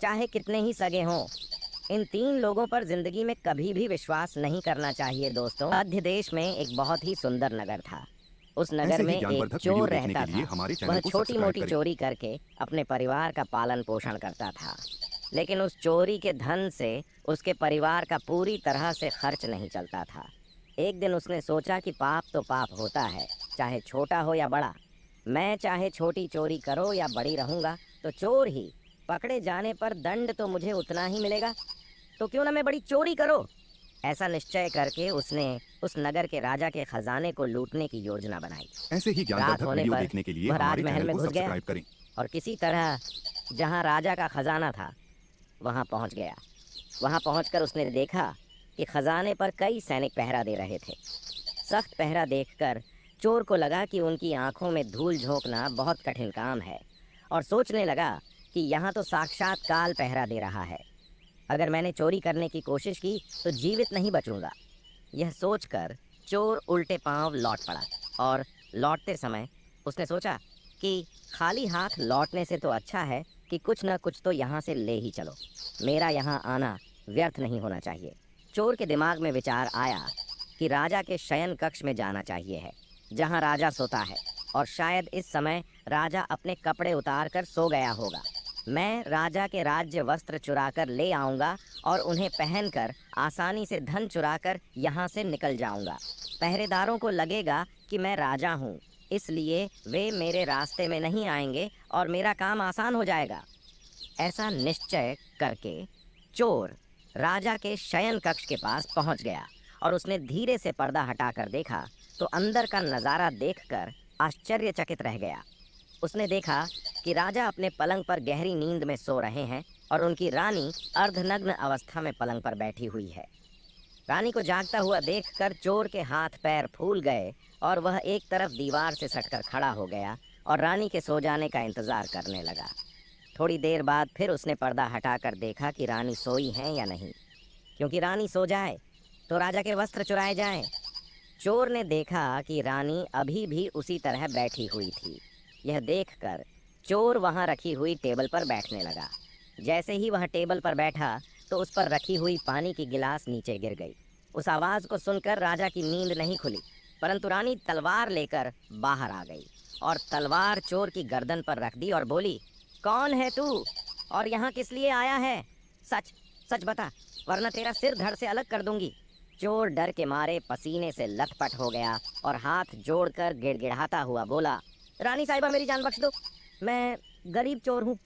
चाहे कितने ही सगे हों। इन तीन लोगों पर जिंदगी में कभी भी विश्वास नहीं करना चाहिए दोस्तों। मध्य देश में एक बहुत ही सुंदर नगर था। उस नगर ऐसे में ही एक ज्ञानवर्धक वीडियो चोर देखने के रहता लिए था। हमारे वह चैनल को छोटी सब्सक्राइब मोटी करें। चोरी करके अपने परिवार का पालन पोषण करता था, लेकिन उस चोरी के धन से उसके परिवार का पूरी तरह से खर्च नहीं चलता था। एक दिन उसने सोचा कि पाप तो पाप होता है, चाहे छोटा हो या बड़ा। मैं चाहे छोटी चोरी करो या बड़ी रहूंगा तो चोर ही। पकड़े जाने पर दंड तो मुझे उतना ही मिलेगा, तो क्यों ना मैं बड़ी चोरी करो। ऐसा निश्चय करके उसने उस नगर के राजा के खजाने को लूटने की योजना बनाई। ऐसे ही रात ज्ञानवर्धक होने वीडियो पर देखने के लिए वह हमारे राजमहल चैनल में को घुस गया सब्सक्राइब करें। और किसी तरह जहां राजा का खजाना था वहां पहुंच गया। वहां पहुंचकर उसने देखा कि खजाने पर कई सैनिक पहरा दे रहे थे। सख्त पहरा देखकर चोर को लगा कि उनकी आंखों में धूल झोंकना बहुत कठिन काम है, और सोचने लगा कि यहाँ तो साक्षात काल पहरा दे रहा है। अगर मैंने चोरी करने की कोशिश की तो जीवित नहीं बचूंगा। यह सोचकर चोर उल्टे पांव लौट पड़ा, और लौटते समय उसने सोचा कि खाली हाथ लौटने से तो अच्छा है कि कुछ न कुछ तो यहाँ से ले ही चलो। मेरा यहाँ आना व्यर्थ नहीं होना चाहिए। चोर के दिमाग में विचार आया कि राजा के शयन कक्ष में जाना चाहिए है, जहाँ राजा सोता है, और शायद इस समय राजा अपने कपड़े उतार कर सो गया होगा। मैं राजा के राज्य वस्त्र चुराकर ले आऊंगा और उन्हें पहनकर आसानी से धन चुराकर यहाँ से निकल जाऊंगा। पहरेदारों को लगेगा कि मैं राजा हूँ, इसलिए वे मेरे रास्ते में नहीं आएंगे और मेरा काम आसान हो जाएगा। ऐसा निश्चय करके चोर राजा के शयन कक्ष के पास पहुंच गया, और उसने धीरे से पर्दा हटाकर देखा तो अंदर का नज़ारा देखकर आश्चर्यचकित रह गया। उसने देखा कि राजा अपने पलंग पर गहरी नींद में सो रहे हैं और उनकी रानी अर्धनग्न अवस्था में पलंग पर बैठी हुई है। रानी को जागता हुआ देखकर चोर के हाथ पैर फूल गए और वह एक तरफ दीवार से सटकर खड़ा हो गया और रानी के सो जाने का इंतजार करने लगा। थोड़ी देर बाद फिर उसने पर्दा हटाकर देखा कि रानी सोई है या नहीं, क्योंकि रानी सो जाए तो राजा के वस्त्र चुराए जाएं। चोर ने देखा कि रानी अभी भी उसी तरह बैठी हुई थी। यह देखकर चोर वहां रखी हुई टेबल पर बैठने लगा। जैसे ही वह टेबल पर बैठा तो उस पर रखी हुई पानी की गिलास नीचे गिर गई। उस आवाज को सुनकर राजा की नींद नहीं खुली, परंतु रानी तलवार लेकर बाहर आ गई और तलवार चोर की गर्दन पर रख दी और बोली, कौन है तू और यहाँ किस लिए आया है? सच सच बता, वरना तेरा सिर धड़ से अलग कर दूंगी। चोर डर के मारे पसीने से लथपथ हो गया और हाथ जोड़कर गिड़गिड़ाता हुआ बोला, रानी साहिबा मेरी जान बख्श दो। मैं गरीब चोर हूँ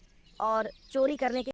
और चोरी करने के